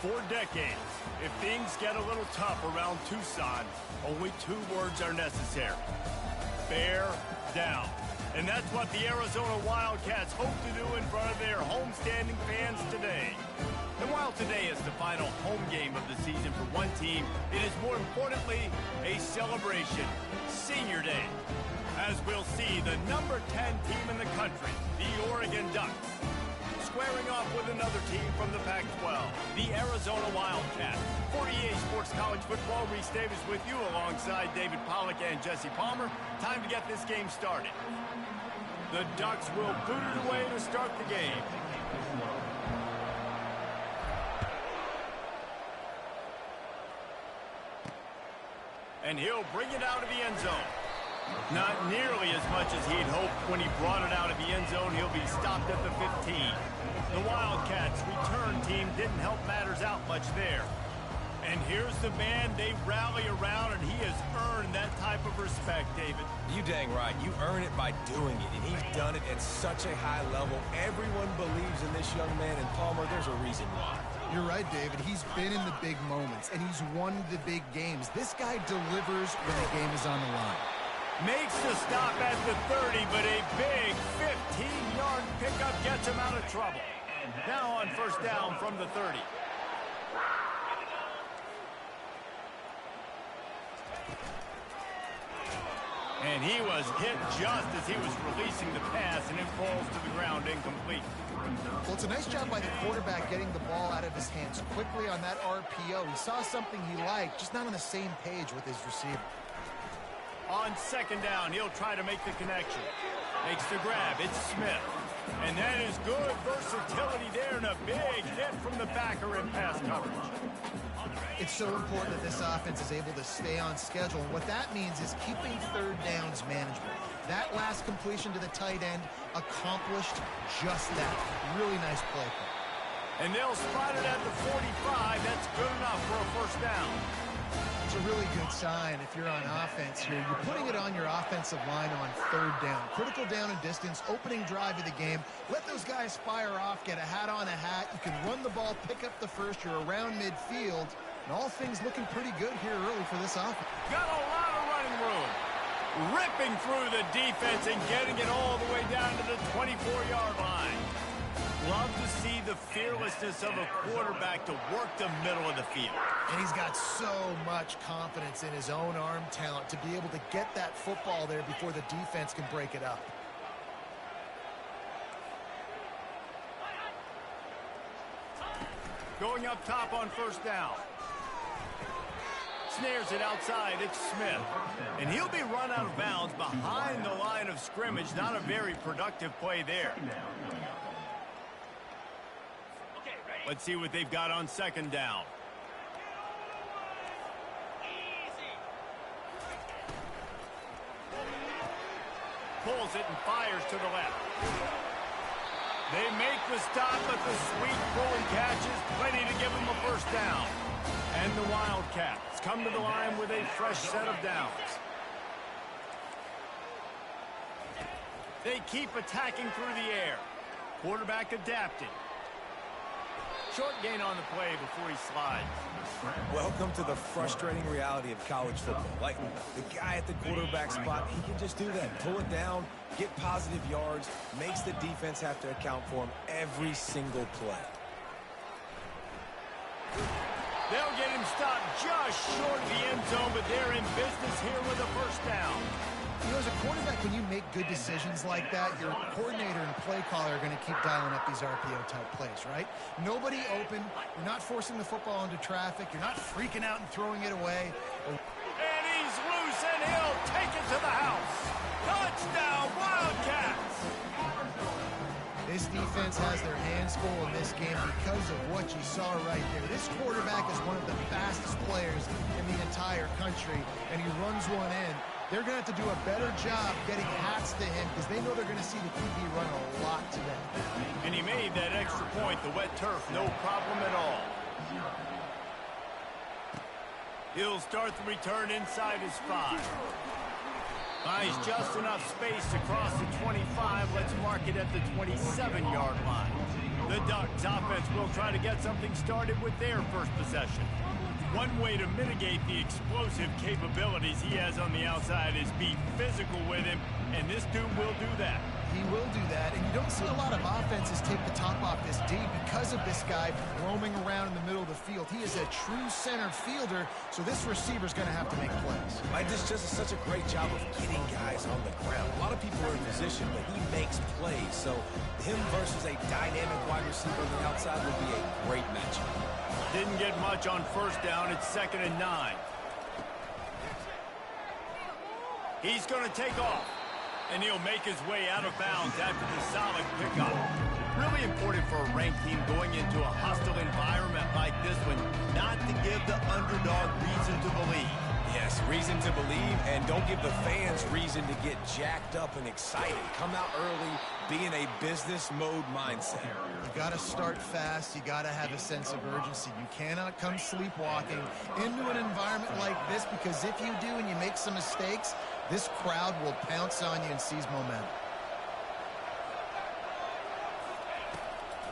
For decades, if things get a little tough around Tucson, only 2 words are necessary. Bear down. And that's what the Arizona Wildcats hope to do in front of their homestanding fans today. And while today is the final home game of the season for one team, it is more importantly a celebration, Senior Day. As we'll see the number 10 team in the country, the Oregon Ducks, squaring off with another team from the Pac-12, the Arizona Wildcats. For EA Sports College Football, Reese Davis with you alongside David Pollack and Jesse Palmer. Time to get this game started. The Ducks will boot it away to start the game. And he'll bring it out of the end zone. Not nearly as much as he'd hoped when he brought it out of the end zone. He'll be stopped at the 15. The Wildcats' return team didn't help matters out much there. And here's the man they rally around, and he has earned that type of respect, David. You dang right. You earn it by doing it, and he's done it at such a high level. Everyone believes in this young man, and Palmer, there's a reason why. You're right, David. He's been in the big moments, and he's won the big games. This guy delivers when the game is on the line. Makes the stop at the 30, but a big 15-yard pickup gets him out of trouble. Now on first down from the 30. And he was hit just as he was releasing the pass, and it falls to the ground incomplete. Well, it's a nice job by the quarterback getting the ball out of his hands quickly on that RPO. He saw something he liked, just not on the same page with his receiver. On second down, he'll try to make the connection. Makes the grab. It's Smith. And that is good versatility there, and a big hit from the backer in pass coverage. It's so important that this offense is able to stay on schedule, and what that means is keeping third downs manageable. That last completion to the tight end accomplished just that. Really nice play. And they'll spot it at the 45. That's good enough for a first down. It's a really good sign if you're on offense here. You're putting it on your offensive line on third down. Critical down and distance, opening drive of the game. Let those guys fire off, get a hat on a hat. You can run the ball, pick up the first. You're around midfield. And all things looking pretty good here early for this offense. Got a lot of running room. Ripping through the defense and getting it all the way down to the 24-yard line. Love to see the fearlessness of a quarterback to work the middle of the field. And he's got so much confidence in his own arm talent to be able to get that football there before the defense can break it up. Going up top on first down. Snares it outside. It's Smith. And he'll be run out of bounds behind the line of scrimmage. Not a very productive play there. Let's see what they've got on second down. Pulls it and fires to the left. They make the stop, but the sweet pull and catch is plenty to give them a first down. And the Wildcats come to the line with a fresh set of downs. They keep attacking through the air. Quarterback adapting. Short gain on the play before he slides. Welcome to the frustrating reality of college football. Like, the guy at the quarterback spot, he can just do that. Pull it down, get positive yards, makes the defense have to account for him every single play. They'll get him stopped just short of the end zone, but they're in business here with a first down. You know, as a quarterback, when you make good decisions like that, your coordinator and play caller are going to keep dialing up these RPO-type plays, right? Nobody open. You're not forcing the football into traffic. You're not freaking out and throwing it away. And he's loose, and he'll take it to the house. Touchdown, Wildcats! This defense has their hands full in this game because of what you saw right there. This quarterback is one of the fastest players in the entire country, and he runs one in. They're going to have to do a better job getting hats to him because they know they're going to see the QB run a lot today. And he made that extra point, the wet turf, no problem at all. He'll start the return inside his 5. Buys just enough space to cross the 25. Let's mark mark it at the 27-yard line. The Ducks offense will try to get something started with their first possession. One way to mitigate the explosive capabilities he has on the outside is be physical with him, and this dude will do that. He will do that, and you don't see a lot of offenses take the top off this D because of this guy roaming around in the middle of the field. He is a true center fielder, so this receiver's going to have to make plays. This just is such a great job of getting guys on the ground. A lot of people are in position, but he makes plays, so him versus a dynamic wide receiver on the outside will be a great matchup. Didn't get much on first down. It's 2nd and 9. He's going to take off. And he'll make his way out of bounds after the solid pickup. Really important for a ranked team going into a hostile environment like this one, not to give the underdog reason to believe. Yes, reason to believe, and don't give the fans reason to get jacked up and excited. Come out early, be in a business mode mindset. You got to start fast. You got to have a sense of urgency. You cannot come sleepwalking into an environment like this, because if you do and you make some mistakes, this crowd will pounce on you and seize momentum.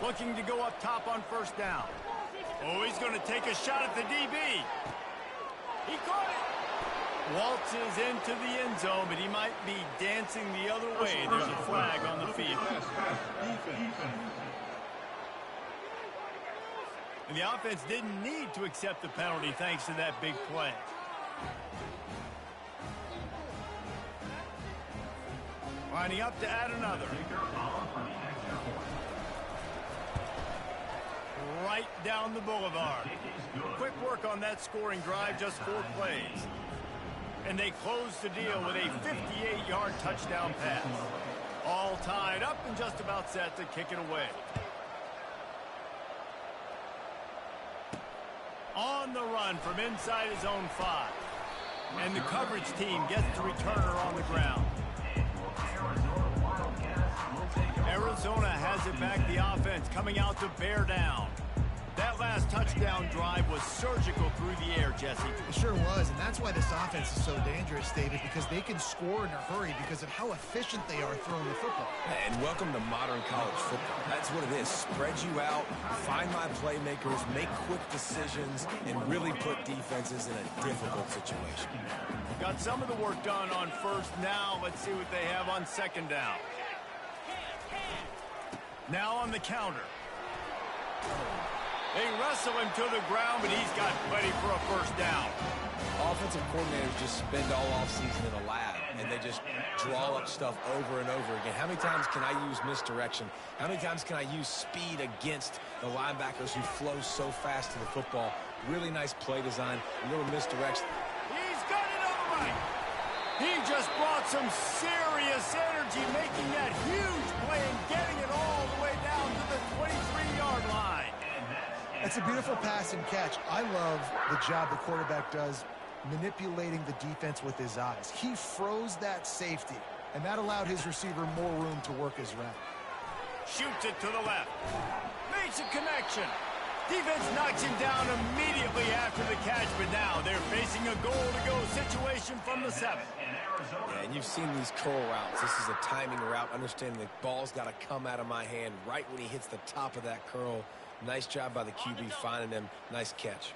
Looking to go up top on first down. Oh, he's going to take a shot at the DB. He caught it. Waltzes into the end zone, but he might be dancing the other way. There's a flag on the field. And the offense didn't need to accept the penalty thanks to that big play. Lining up to add another. Right down the boulevard. Quick work on that scoring drive, just 4 plays. And they close the deal with a 58-yard touchdown pass. All tied up and just about set to kick it away. On the run from inside his own 5. And the coverage team gets the returner on the ground. Arizona has it back, the offense coming out to bear down. That last touchdown drive was surgical through the air, Jesse. It sure was, and that's why this offense is so dangerous, David, because they can score in a hurry because of how efficient they are throwing the football. And welcome to modern college football. That's what it is. Spread you out, find my playmakers, make quick decisions, and really put defenses in a difficult situation. Got some of the work done on first. Now let's see what they have on second down. Now on the counter. They wrestle him to the ground, but he's got plenty for a first down. Offensive coordinators just spend all offseason in a lab, and they just draw up stuff over and over again. How many times can I use misdirection? How many times can I use speed against the linebackers who flow so fast to the football? Really nice play design, a little misdirection. He's got it on the right. He just brought some serious energy, making that huge play and getting it all the way down to the 23-yard line. It's a beautiful pass and catch. I love the job the quarterback does manipulating the defense with his eyes. He froze that safety, and that allowed his receiver more room to work his route. Shoots it to the left. Makes a connection. Defense knocks him down immediately after the catch, but now they're facing a goal-to-go situation from the 7. Yeah, and you've seen these curl routes. This is a timing route, understanding the ball's got to come out of my hand right when he hits the top of that curl. Nice job by the QB finding him. Nice catch.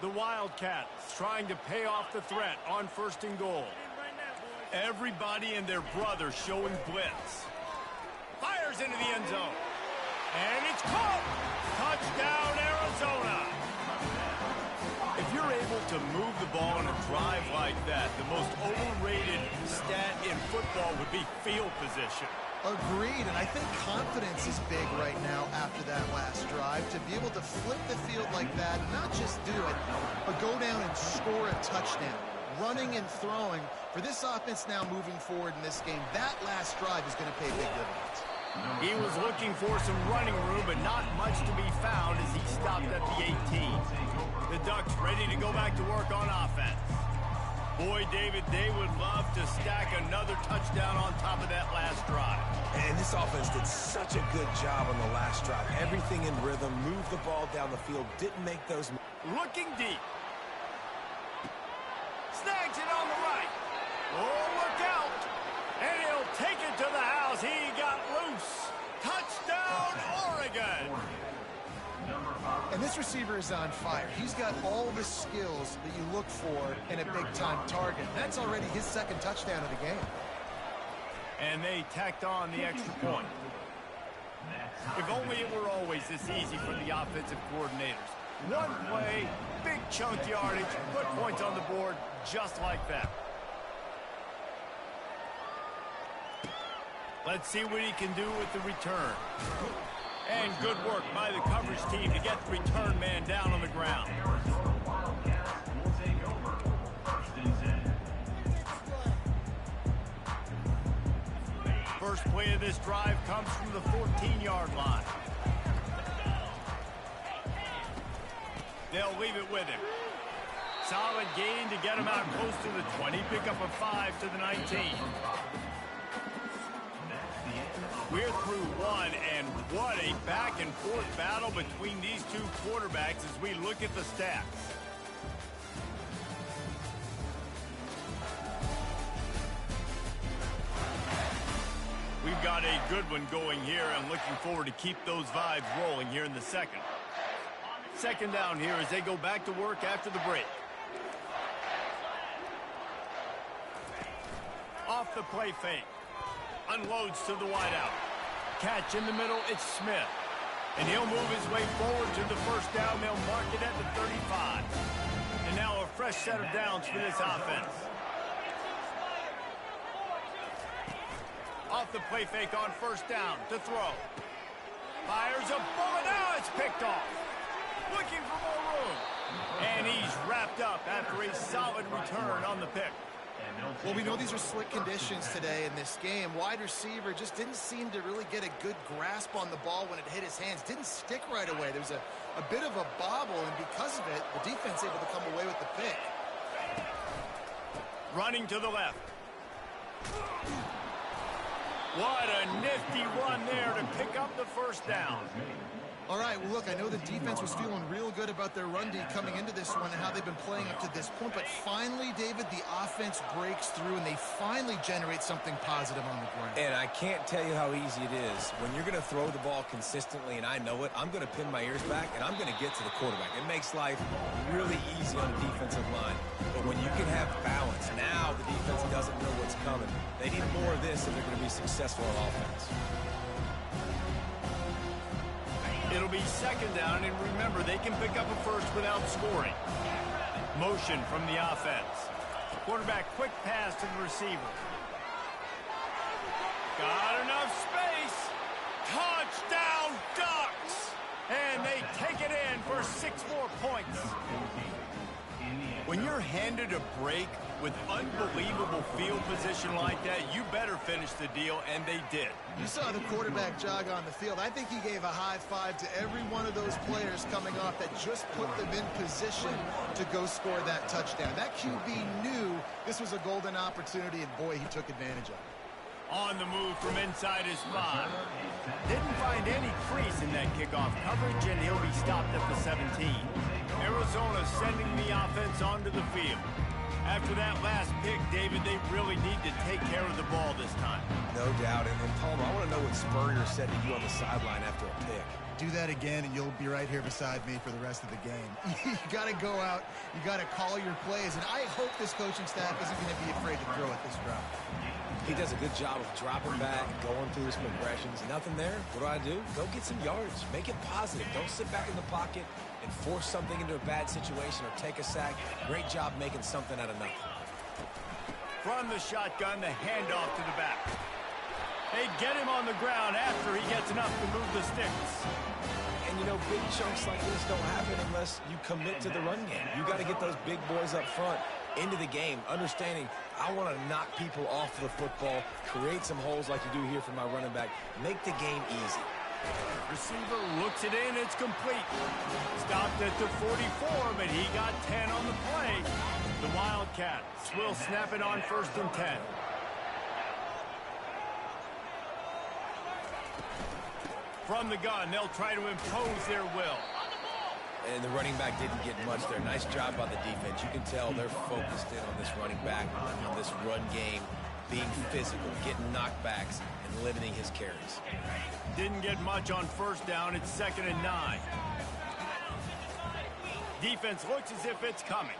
The Wildcats trying to pay off the threat on first and goal. Everybody and their brother showing blitz. Fires into the end zone. And it's caught. Touchdown, Arizona. If you're able to move the ball in a drive like that, the most overrated stat in football would be field position. Agreed, and I think confidence is big right now after that last drive. To be able to flip the field like that, not just do it, but go down and score a touchdown. Running and throwing. For this offense now moving forward in this game, that last drive is going to pay big dividends. He was looking for some running room, but not much to be found as he stopped at the 18. The Ducks ready to go back to work on offense. Boy, David, they would love to stack another touchdown on top of that last drive. And this offense did such a good job on the last drive. Everything in rhythm, moved the ball down the field, didn't make those. Looking deep. Snags it on the right. Oh, look out. And he'll take it to the house. He got loose. And this receiver is on fire. He's got all the skills that you look for in a big-time target. That's already his second touchdown of the game. And they tacked on the extra point. If only it were always this easy for the offensive coordinators. One play, big chunk yardage, put points on the board just like that. Let's see what he can do with the return. And good work by the coverage team to get the return man down on the ground. First play of this drive comes from the 14-yard line. They'll leave it with him. Solid gain to get him out close to the 20. Pick up a 5 to the 19. We're through one, and what a back-and-forth battle between these two quarterbacks as we look at the stats. We've got a good one going here, and looking forward to keep those vibes rolling here in the second. Second down here as they go back to work after the break. Off the play fake. Unloads to the wideout. Catch in the middle, it's Smith. And he'll move his way forward to the first down. They'll mark it at the 35. And now a fresh set of downs for this offense. Off the play fake on first down to throw. Fires a bullet. Now it's picked off. Looking for more room. And he's wrapped up after a solid return on the pick. Well, we know these are slick conditions today in this game. Wide receiver just didn't seem to really get a good grasp on the ball when it hit his hands. Didn't stick right away. There was a bit of a bobble, and because of it, the defense able to come away with the pick. Running to the left. What a nifty run there to pick up the first down. All right, well, look, I know the defense was feeling real good about their run D coming into this one and how they've been playing up to this point. But finally, David, the offense breaks through, and they finally generate something positive on the ground. And I can't tell you how easy it is. When you're going to throw the ball consistently, and I know it, I'm going to pin my ears back, and I'm going to get to the quarterback. It makes life really easy on the defensive line. But when you can have balance, now the defense doesn't know what's coming. They need more of this if they're going to be successful on offense. It'll be second down, and remember, they can pick up a first without scoring. Motion from the offense. Quarterback quick pass to the receiver. Got enough space. Touchdown Ducks! And they take it in for 6 more points. When you're handed a break with unbelievable field position like that, you better finish the deal, and they did. You saw the quarterback jog on the field. I think he gave a high five to every one of those players coming off that just put them in position to go score that touchdown. That QB knew this was a golden opportunity, and boy, he took advantage of it. On the move from inside his 5. Didn't find any crease in that kickoff coverage, and he'll be stopped at the 17. Arizona sending the offense onto the field. After that last pick, David, they really need to take care of the ball this time. No doubt. And Palmer, I want to know what Spurrier said to you on the sideline after a pick. Do that again, and you'll be right here beside me for the rest of the game. You got to go out. You got to call your plays, and I hope this coaching staff isn't going to be afraid to throw at this drop. He does a good job of dropping back, going through his progressions. Nothing there. What do? Go get some yards. Make it positive. Don't sit back in the pocket and force something into a bad situation or take a sack. Great job making something out of nothing. From the shotgun, the handoff to the back. They get him on the ground after he gets enough to move the sticks. And, you know, big chunks like this don't happen unless you commit to the run game. You got to get those big boys up front into the game, understanding I want to knock people off the football, create some holes like you do here for my running back, make the game easy. Receiver looks it in, it's complete. Stopped at the 44, but he got 10 on the play. The Wildcats will snap it on 1st and 10. From the gun, they'll try to impose their will. And the running back didn't get much there. Nice job by the defense. You can tell they're focused in on this running back, on this run game, being physical, getting knockbacks, and limiting his carries. Didn't get much on 1st down. It's 2nd and 9. Defense looks as if it's coming.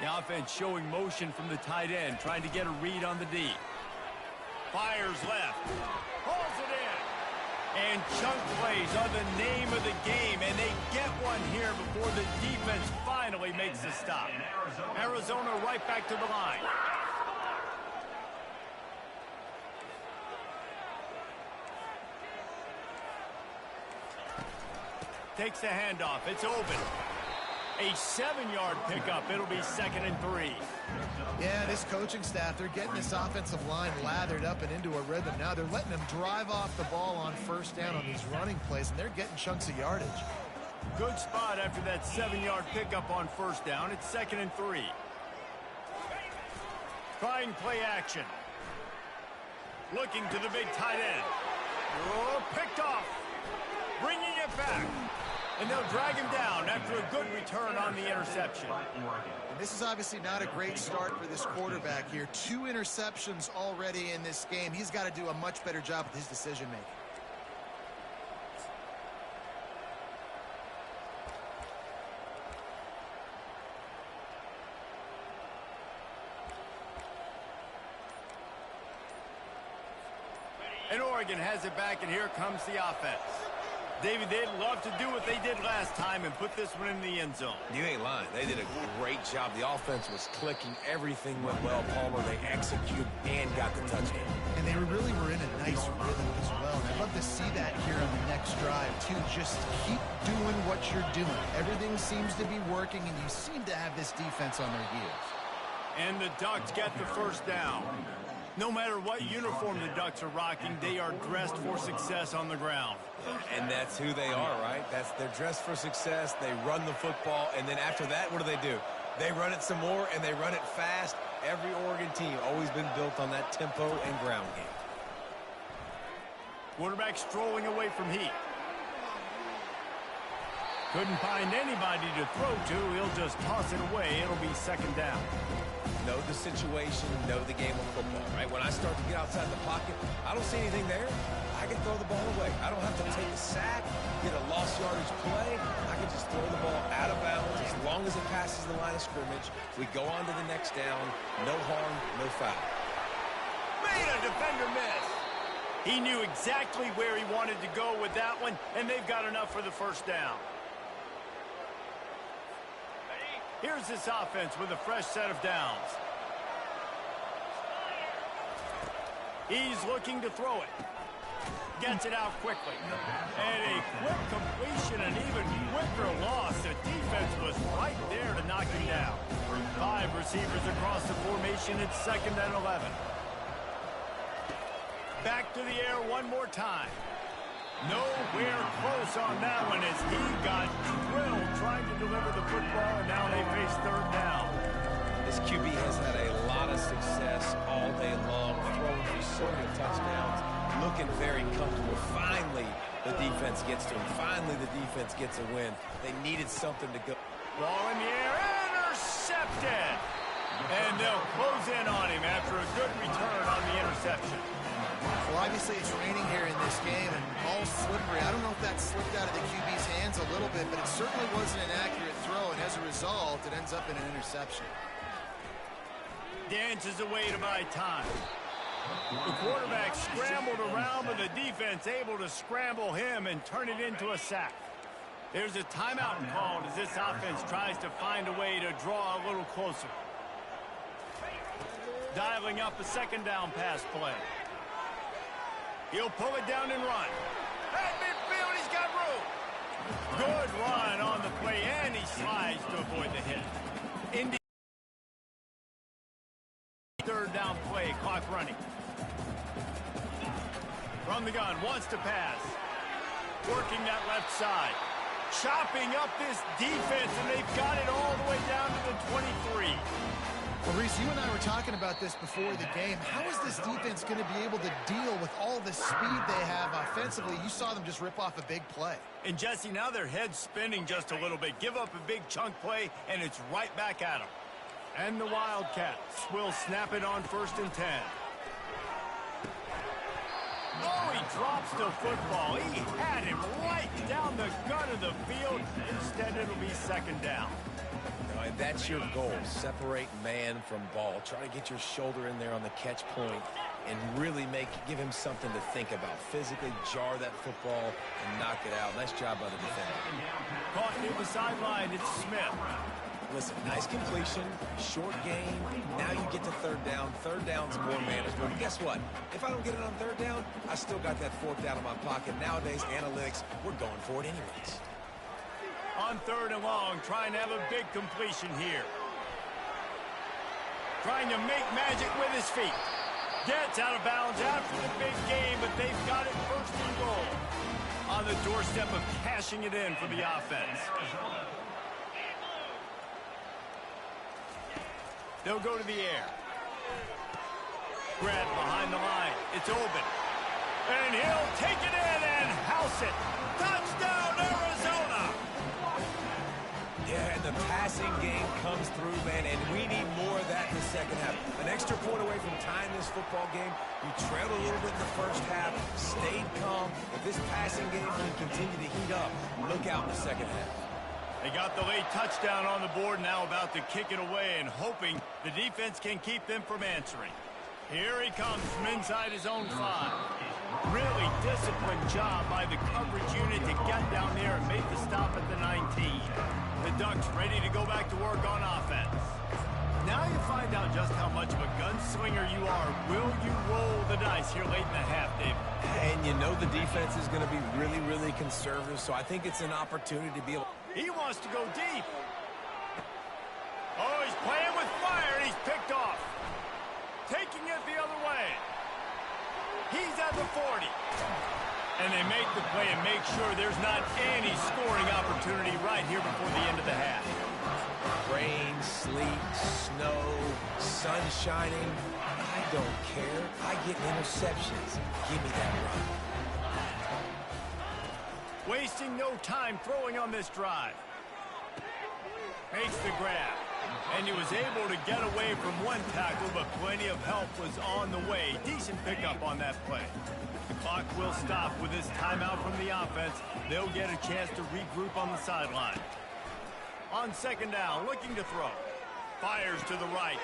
The offense showing motion from the tight end, trying to get a read on the D. Fires left. Pulls it in. And chunk plays are the name of the game, and they get one here before the defense finally makes the stop. Arizona right back to the line. Takes the handoff. It's open. A 7-yard pickup. It'll be 2nd and 3. Yeah, this coaching staff, they're getting this offensive line lathered up and into a rhythm. Now they're letting them drive off the ball on first down on these running plays, and they're getting chunks of yardage. Good spot after that 7-yard pickup on first down. It's 2nd and 3. Trying play action. Looking to the big tight end. Oh, picked off. Bringing it back. And they'll drag him down after a good return on the interception. And this is obviously not a great start for this quarterback here. 2 interceptions already in this game. He's got to do a much better job with his decision-making. And Oregon has it back, and here comes the offense. David, they'd love to do what they did last time and put this one in the end zone. You ain't lying. They did a great job. The offense was clicking. Everything went well, Palmer. They executed and got the touchdown. And they really were in a nice rhythm as well. And I'd love to see that here on the next drive, too. Just keep doing what you're doing. Everything seems to be working, and you seem to have this defense on their heels. And the Ducks get the first down. No matter what uniform the Ducks are rocking, they are dressed for success on the ground. And that's who they are, right? They're dressed for success. They run the football, and then after that, what do? They run it some more, and they run it fast. Every Oregon team always been built on that tempo and ground game. Quarterback strolling away from heat. Couldn't find anybody to throw to. He'll just toss it away. It'll be 2nd down. Know the situation, know the game of football, right? When I start to get outside the pocket, I don't see anything there. I can throw the ball away. I don't have to take a sack, get a lost yardage play. I can just throw the ball out of bounds as long as it passes the line of scrimmage. We go on to the next down. No harm, no foul. Made a defender miss. He knew exactly where he wanted to go with that one, and they've got enough for the first down. Here's this offense with a fresh set of downs. He's looking to throw it. Gets it out quickly. And a quick completion, an even quicker loss. The defense was right there to knock him down. 5 receivers across the formation. It's 2nd and 11. Back to the air one more time. Nowhere close on that one as he got drilled trying to deliver the football, and now they face 3rd down. This QB has had a lot of success all day long, throwing for so many touchdowns, looking very comfortable. Finally, the defense gets to him. Finally, the defense gets a win. They needed something to go. Ball in the air, intercepted! And they'll close in on him after a good return on the interception. Well, obviously it's raining here in this game, and ball's slippery. I don't know if that slipped out of the QB's hands a little bit, but it certainly wasn't an accurate throw, and as a result, it ends up in an interception. Dances away to buy time. The quarterback scrambled around, but the defense able to scramble him and turn it into a sack. There's a timeout called as this offense tries to find a way to draw a little closer. Dialing up a 2nd down pass play. He'll pull it down and run. At midfield, he's got room. Good run on the play, and he slides to avoid the hit. Indy 3rd down play, clock running. From the gun, wants to pass. Working that left side. Chopping up this defense, and they've got it all the way down to the 23. Well, Reese, you and I were talking about this before the game. How is this defense going to be able to deal with all the speed they have offensively? You saw them just rip off a big play. And, Jesse, now their head's spinning just a little bit. Give up a big chunk play, and it's right back at them. And the Wildcats will snap it on 1st and 10. Oh, he drops the football. He had him right down the gut of the field. Instead, it'll be 2nd down. and that's your goal. Separate man from ball. Try to get your shoulder in there on the catch point and really give him something to think about. Physically jar that football and knock it out. Nice job by the defender. Caught near the sideline. It's Smith. Listen, nice completion, short game. Now you get to third down. Third down's more manageable. But guess what? If I don't get it on third down, I still got that fourth down in my pocket. Nowadays, analytics, we're going for it anyways. On third and long, trying to have a big completion here. Trying to make magic with his feet. Gets out of bounds after the big game, but they've got it first and goal. On the doorstep of cashing it in for the offense. They'll go to the air. Grant behind the line. It's open. And he'll take it in and house it. Touchdown, Arizona! Yeah, and the passing game comes through, man, and we need more of that in the second half. An extra point away from tying this football game. You trailed a little bit in the first half, stayed calm. If this passing game can continue to heat up, look out in the second half. They got the late touchdown on the board, now about to kick it away and hoping the defense can keep them from answering. Here he comes from inside his own 5. Really disciplined job by the coverage unit to get down there and make the stop at the 19. The Ducks ready to go back to work on offense. Now you find out just how much of a gunslinger you are. Will you roll the dice here late in the half, David? And you know the defense is going to be really, really conservative, so I think it's an opportunity to be able. He wants to go deep. Oh, he's playing with fire, and he's picked off. Taking it the other way. He's at the 40. And they make the play and make sure there's not any scoring opportunity right here before the end of the half. Rain, sleet, snow, sun shining. I don't care. I get interceptions. Give me that run. Wasting no time throwing on this drive. Makes the grab. And he was able to get away from one tackle, but plenty of help was on the way. Decent pickup on that play. The clock will stop with this timeout from the offense. They'll get a chance to regroup on the sideline. On second down, looking to throw. Fires to the right.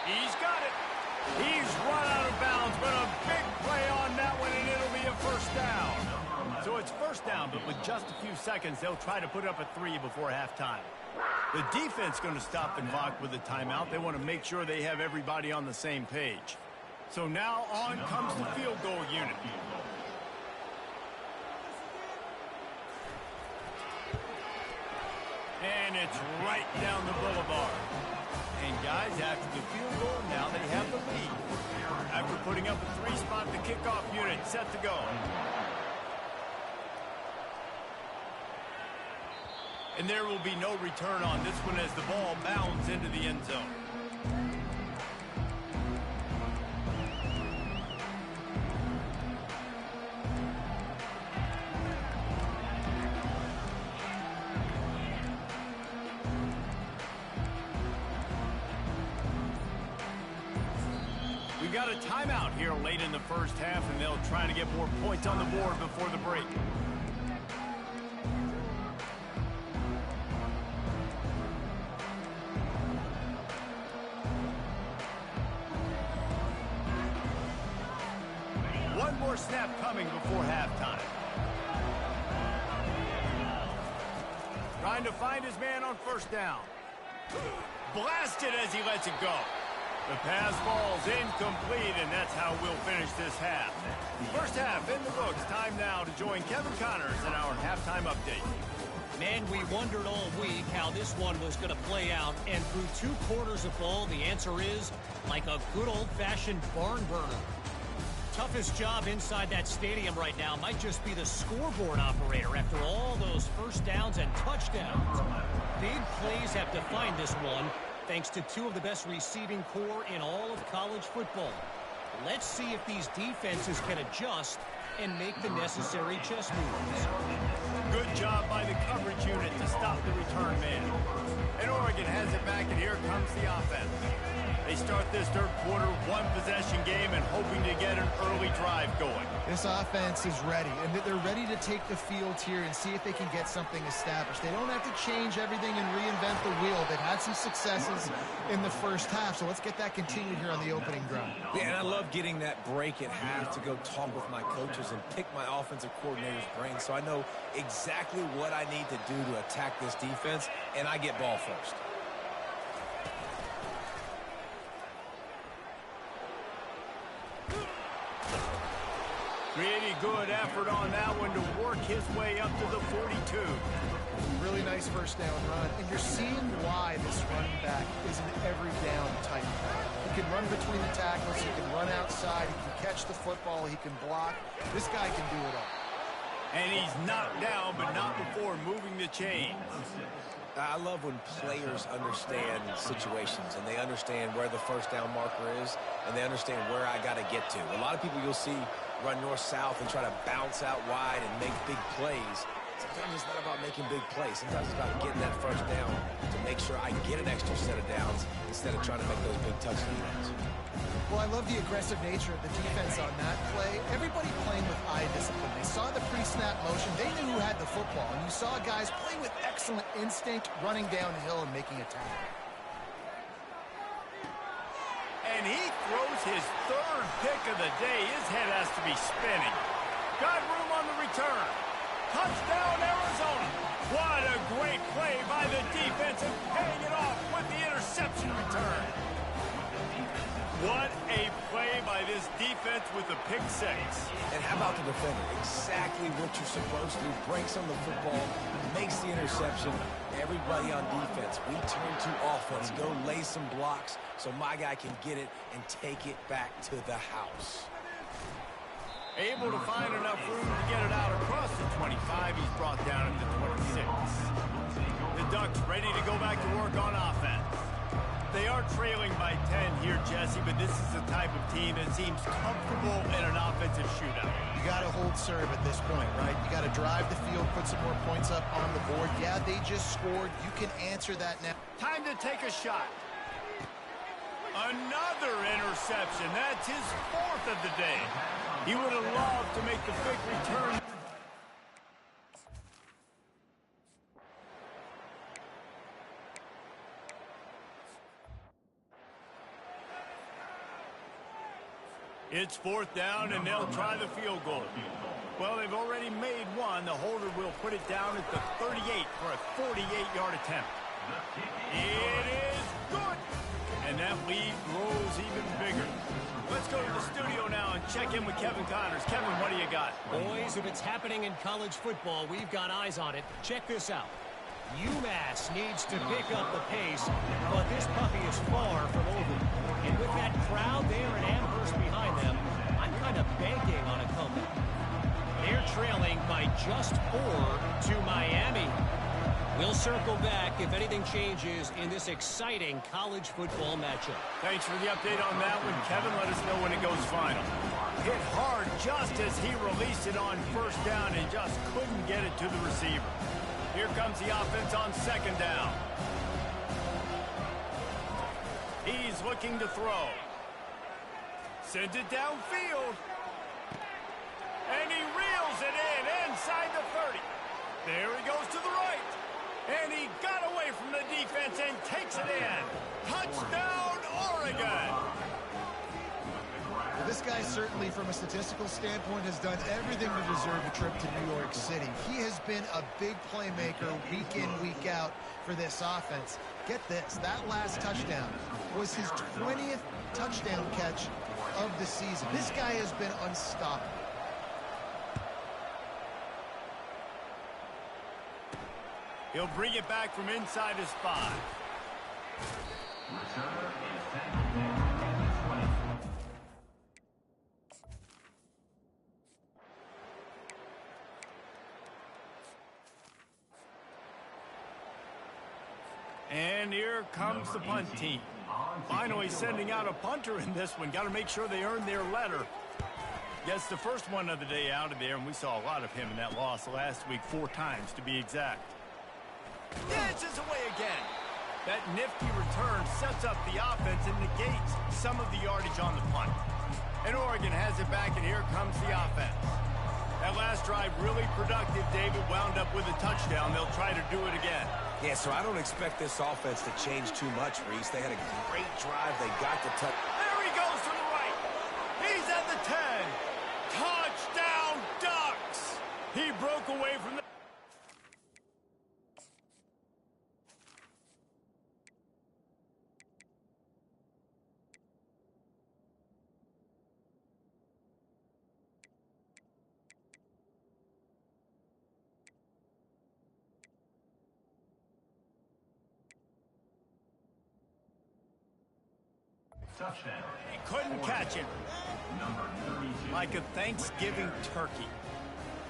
He's got it. He's run out of bounds, but a big play on that one, and it'll be a first down. So it's first down, but with just a few seconds, they'll try to put up a 3 before halftime. The defense going to stop the clock with a timeout. They want to make sure they have everybody on the same page. So now on comes the field goal unit. And it's right down the boulevard. And guys, after the field goal, now they have the lead. After putting up a 3-spot, the kickoff unit set to go. And there will be no return on this one as the ball bounds into the end zone. We got a timeout here late in the first half, and they'll try to get more points on the board before the break. One more snap coming before halftime. Trying to find his man on first down. Blasted as he lets it go. The pass falls incomplete, and that's how we'll finish this half. First half in the books. Time now to join Kevin Connors in our halftime update. Man, we wondered all week how this one was going to play out, and through 2 quarters of ball, the answer is like a good old-fashioned barn burner. Toughest job inside that stadium right now might just be the scoreboard operator after all those first downs and touchdowns. Big plays have defined this one, thanks to 2 of the best receiving corps in all of college football. Let's see if these defenses can adjust and make the necessary chess moves. Good job by the coverage unit to stop the return man. And Oregon has it back, and here comes the offense. They start this third quarter, one-possession game, and hoping to get an early drive going. This offense is ready, and they're ready to take the field here and see if they can get something established. They don't have to change everything and reinvent the wheel. They've had some successes in the first half, so let's get that continued here on the opening drive. Yeah, and I love getting that break at half to go talk with my coaches and pick my offensive coordinator's brain so I know exactly what I need to do to attack this defense, and I get ball first. Pretty good effort on that one to work his way up to the 42. Really nice first down run, and you're seeing why this running back is an every down type. He can run between the tackles, he can run outside, he can catch the football, he can block. This guy can do it all. And he's knocked down, but not before moving the chains. I love when players understand situations and they understand where the first down marker is and they understand where I got to get to. A lot of people you'll see run north-south and try to bounce out wide and make big plays. Sometimes it's not about making big plays. Sometimes it's about getting that first down to make sure I get an extra set of downs instead of trying to make those big touchdown runs. Well, I love the aggressive nature of the defense on that play. Everybody playing with eye discipline. They saw the pre-snap motion. They knew who had the football. And you saw guys play with excellent instinct, running downhill and making a tackle. And he throws his third pick of the day. His head has to be spinning. Got room on the return. Touchdown, Arizona. What a great play by the defense and paying it off with the interception return. What a play by this defense with the pick six. And how about the defender? Exactly what you're supposed to do. Breaks on the football, makes the interception. Everybody on defense, we turn to offense. Go lay some blocks so my guy can get it and take it back to the house. Able to find enough room to get it out across the 25. He's brought down at the 26. The Ducks ready to go back to work on offense. They are trailing by 10 here, Jesse, but this is the type of team that seems comfortable in an offensive shootout. You got to hold serve at this point, right? You got to drive the field, put some more points up on the board. Yeah, they just scored. You can answer that now. Time to take a shot. Another interception. That's his fourth of the day. He would have loved to make the quick return. It's fourth down, and they'll try the field goal. Well, they've already made one. The holder will put it down at the 38 for a 48-yard attempt. It is good. And that lead grows even bigger. Let's go to the studio now and check in with Kevin Connors. Kevin, what do you got? Boys, if it's happening in college football, we've got eyes on it. Check this out. UMass needs to pick up the pace, but this puppy is far from over. And with that crowd there in Amherst behind them, I'm kind of banking on a comeback. They're trailing by just 4 to Miami. We'll circle back if anything changes in this exciting college football matchup. Thanks for the update on that one, Kevin. Let us know when it goes final. Hit hard just as he released it on first down and just couldn't get it to the receiver. Here comes the offense on second down. He's looking to throw. Sends it downfield. And he reels it in inside the 30. There he goes to the right. And he got away from the defense and takes it in. Touchdown, Oregon. This guy certainly, from a statistical standpoint, has done everything to deserve a trip to New York City. He has been a big playmaker week in, week out for this offense. Get this, that last touchdown was his 20th touchdown catch of the season. This guy has been unstoppable. He'll bring it back from inside his 5. And here comes the punt team. Finally sending out a punter in this one. Got to make sure they earn their letter. Gets the first one of the day out of there, and we saw a lot of him in that loss last week, 4 times to be exact. Dances away again. That nifty return sets up the offense and negates some of the yardage on the punt. And Oregon has it back, and here comes the offense. That last drive really productive. David wound up with a touchdown. They'll try to do it again. Yeah, so I don't expect this offense to change too much, Reese. They had a great drive. They got the touch. There he goes to the right. He's at the 10. Touchdown, Ducks! He broke away from the... Touchdown. He couldn't catch it. Number 32. Like a Thanksgiving turkey.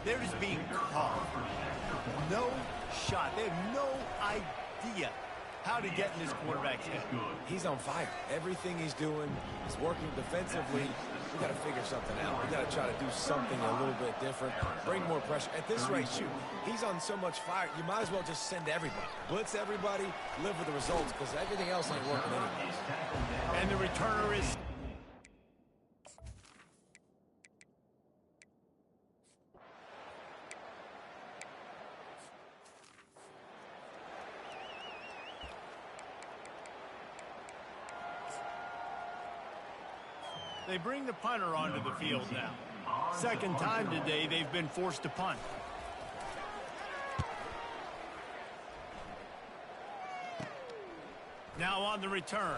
They're just being caught. No shot. They have no idea how to get in this quarterback's head. He's on fire. Everything he's doing is working defensively. We got to figure something out. We got to try to do something a little bit different. Bring more pressure. At this rate, shoot, he's on so much fire, you might as well just send everybody. Blitz everybody, live with the results, because everything else ain't working anyway. And the returner is... They bring the punter onto the field now. Second time today they've been forced to punt. Now on the return.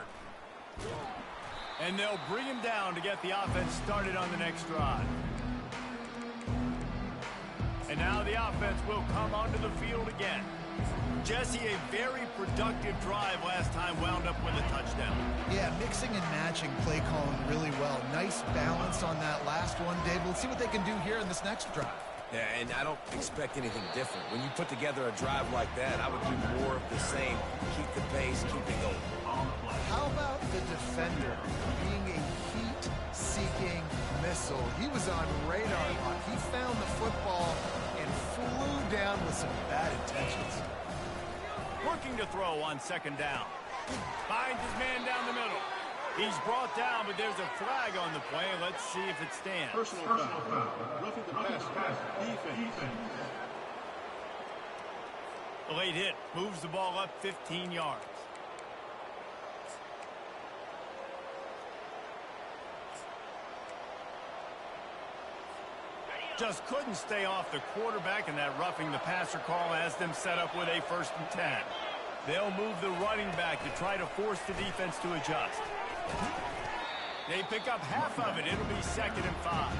And they'll bring him down to get the offense started on the next drive. And now the offense will come onto the field again. Jesse, a very productive drive last time, wound up with a touchdown. Yeah, mixing and matching play calling really well. Nice balance on that last one, Dave. Let's see what they can do here in this next drive. Yeah, and I don't expect anything different. When you put together a drive like that, I would do more of the same. Keep the pace, keep it going. How about the defender being a heat-seeking missile? He was on radar lock. He found the football and flew down with some bad intentions. Working to throw on second down. Finds his man down the middle. He's brought down, but there's a flag on the play. Let's see if it stands. Personal foul. Roughing the passer. Defense. A late hit moves the ball up 15 yards. Just couldn't stay off the quarterback, and that roughing the passer call has them set up with a 1st and 10. They'll move the running back to try to force the defense to adjust. They pick up half of it. It'll be 2nd and 5.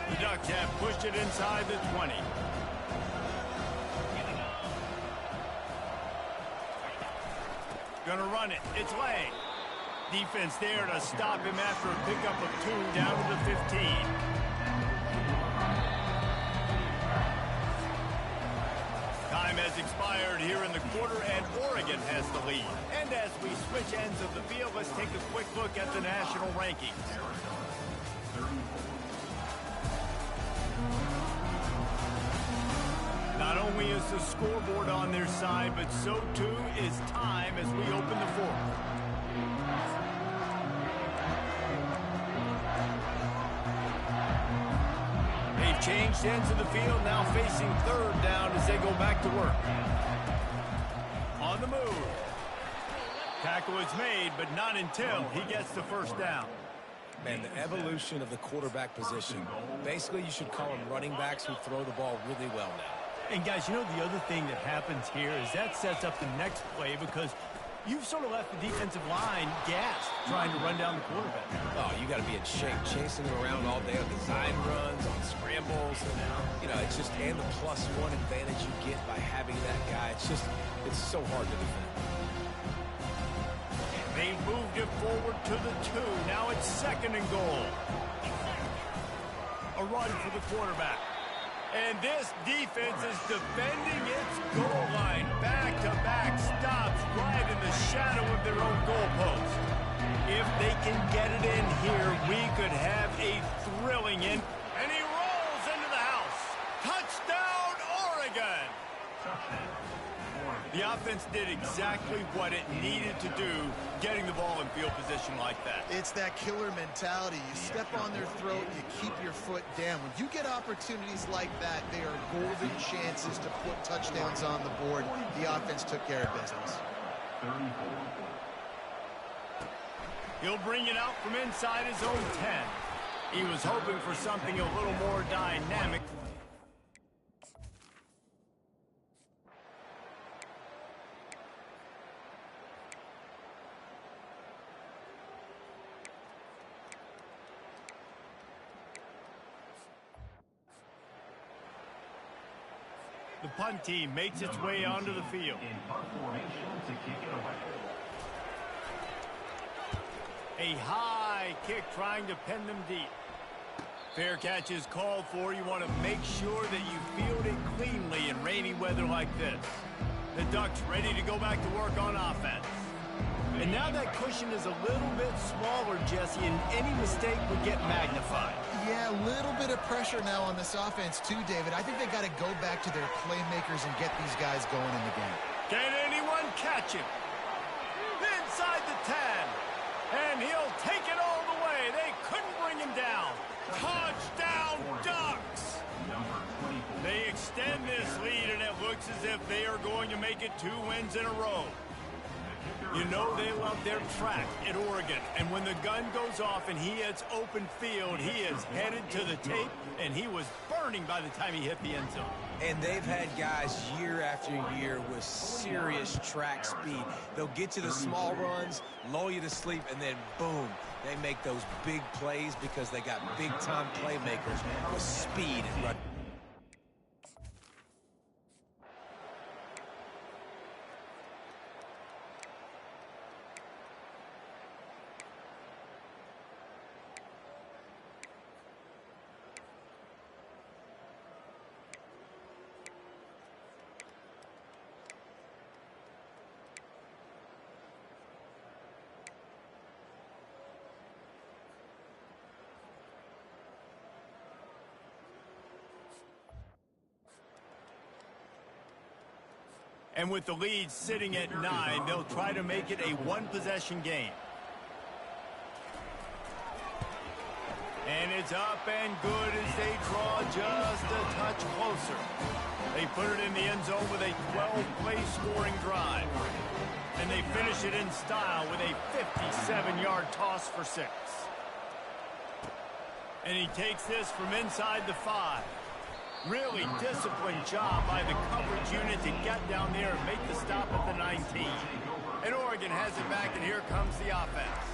The Ducks have pushed it inside the 20. Gonna run it. It's Lang. Defense there to stop him after a pickup of 2 down to the 15. Time has expired here in the quarter, and Oregon has the lead. And as we switch ends of the field, let's take a quick look at the national rankings. Not only is the scoreboard on their side, but so too is time as we open the 4th. They've changed ends of the field, now facing 3rd down as they go back to work. On the move. Tackle is made, but not until he gets the 1st down. Man, the evolution of the quarterback position. Basically, you should call them running backs who throw the ball really well now. And guys, you know the other thing that happens here is that sets up the next play because you've sort of left the defensive line gassed trying to run down the quarterback. Oh, you got to be in shape, chasing him around all day on design runs, on scrambles. You know, it's just, and the +1 advantage you get by having that guy. It's just, it's so hard to defend. They moved it forward to the 2. Now it's 2nd and goal. A run for the quarterback. And this defense is defending its goal line. Back-to-back stops right in the shadow of their own goalpost. If they can get it in here, we could have a thrilling end. And he rolls into the house. Touchdown, Oregon! The offense did exactly what it needed to do, getting the ball in field position like that. It's that killer mentality. You step on their throat, you keep your foot down. When you get opportunities like that, they are golden chances to put touchdowns on the board. The offense took care of business. He'll bring it out from inside his own 10. He was hoping for something a little more dynamic. The punt team makes its way onto the field. In punt formation to kick it away. A high kick trying to pin them deep. Fair catch is called for. You want to make sure that you field it cleanly in rainy weather like this. The Ducks ready to go back to work on offense. And now that cushion is a little bit smaller, Jesse, and any mistake would get magnified. Yeah, a little bit of pressure now on this offense too, David. I think they got to go back to their playmakers and get these guys going in the game. Can anyone catch him? Inside the 10. And he'll take it all the way. They couldn't bring him down. Touchdown, Ducks! They extend this lead, and it looks as if they are going to make it 2 wins in a row. You know they love their track at Oregon, and when the gun goes off and he hits open field, he is headed to the tape, and he was burning by the time he hit the end zone. And they've had guys year after year with serious track speed. They'll get to the small runs, lull you to sleep, and then boom, they make those big plays because they got big-time playmakers with speed and run. And with the lead sitting at 9, they'll try to make it a one-possession game. And it's up and good as they draw just a touch closer. They put it in the end zone with a 12-play scoring drive. And they finish it in style with a 57-yard toss for 6. And he takes this from inside the 5. Really disciplined job by the coverage unit to get down there and make the stop at the 19. And Oregon has it back, and here comes the offense.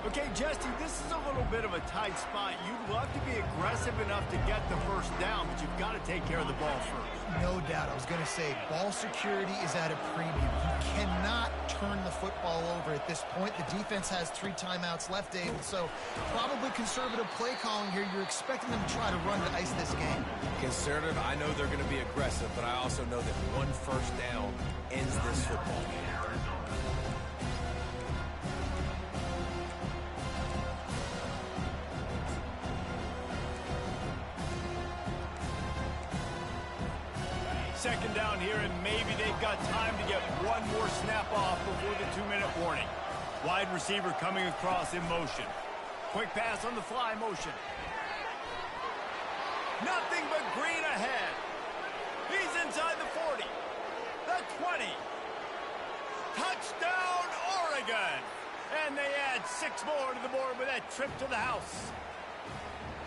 Okay, Jesse, this is a little bit of a tight spot. You'd love to be aggressive enough to get the first down, but you've got to take care of the ball first. No doubt. I was going to say, ball security is at a premium. You cannot turn the football over at this point. The defense has 3 timeouts left, David, so probably conservative play calling here. You're expecting them to try to run to ice this game. Conservative, I know they're going to be aggressive, but I also know that one first down ends this football game. Second down here, and maybe they've got time to get one more snap off before the 2-minute warning. Wide receiver coming across in motion. Quick pass on the fly motion. Nothing but green ahead. He's inside the 40. The 20. Touchdown, Oregon. And they add 6 more to the board with that trip to the house.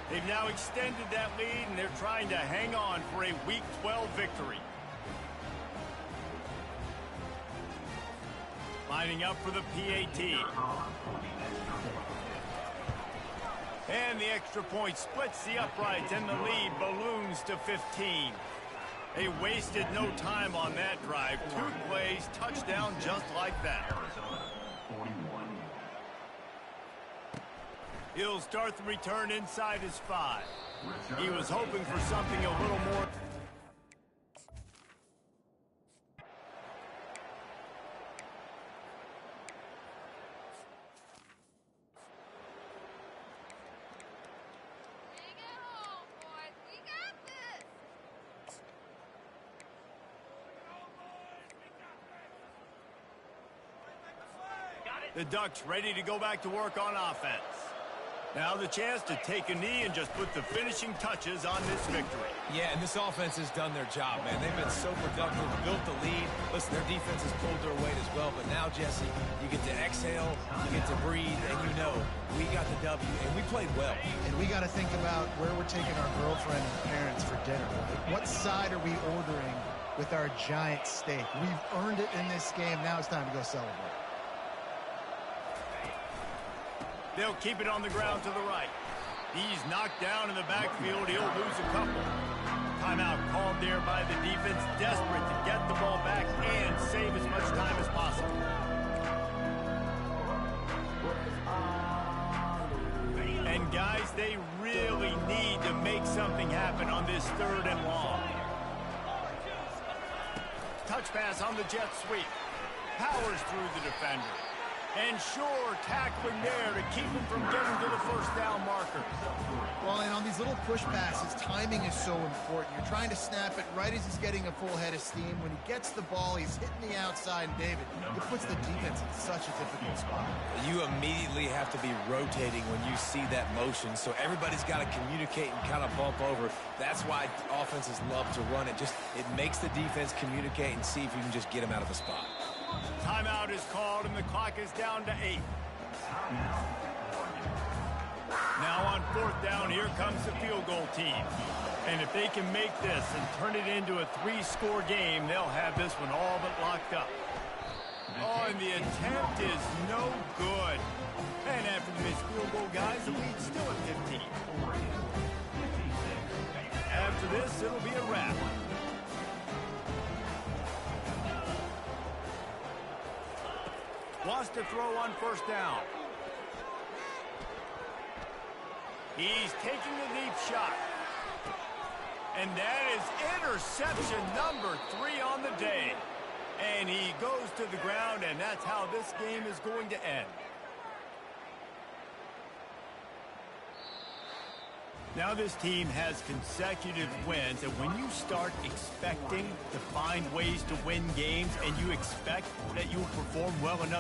They've now extended that lead, and they're trying to hang on for a Week 12 victory. Lining up for the PAT. And the extra point splits the uprights, and the lead balloons to 15. They wasted no time on that drive. 2 plays, touchdown just like that. He'll start the return inside his 5. He was hoping for something a little more. The Ducks ready to go back to work on offense. Now the chance to take a knee and just put the finishing touches on this victory. Yeah, and this offense has done their job, man. They've been so productive, built the lead. Listen, their defense has pulled their weight as well, but now, Jesse, you get to exhale, you get to breathe, and you know we got the W, and we played well. And we got to think about where we're taking our girlfriend and parents for dinner. What side are we ordering with our giant steak? We've earned it in this game. Now it's time to go celebrate. They'll keep it on the ground to the right. He's knocked down in the backfield. He'll lose a couple. Timeout called there by the defense, desperate to get the ball back and save as much time as possible. And guys, they really need to make something happen on this 3rd and long. Touch pass on the jet sweep. Powers through the defender. And sure, tackling there to keep him from getting to the first down marker. Well, and on these little push passes, timing is so important. You're trying to snap it right as he's getting a full head of steam. When he gets the ball, he's hitting the outside, and David, it puts the defense in such a difficult spot. You immediately have to be rotating when you see that motion, so everybody's got to communicate and kind of bump over. That's why offenses love to run it. It makes the defense communicate and see if you can just get him out of the spot. Timeout is called, and the clock is down to 8. Now on 4th down, here comes the field goal team. And if they can make this and turn it into a 3-score game, they'll have this one all but locked up. Oh, and the attempt is no good. And after the missed field goal, guys, the lead's still at 15. After this, it'll be a wrap. Wants to throw on 1st down. He's taking the deep shot. And that is interception number 3 on the day. And he goes to the ground, and that's how this game is going to end. Now this team has consecutive wins, and when you start expecting to find ways to win games and you expect that you will perform well enough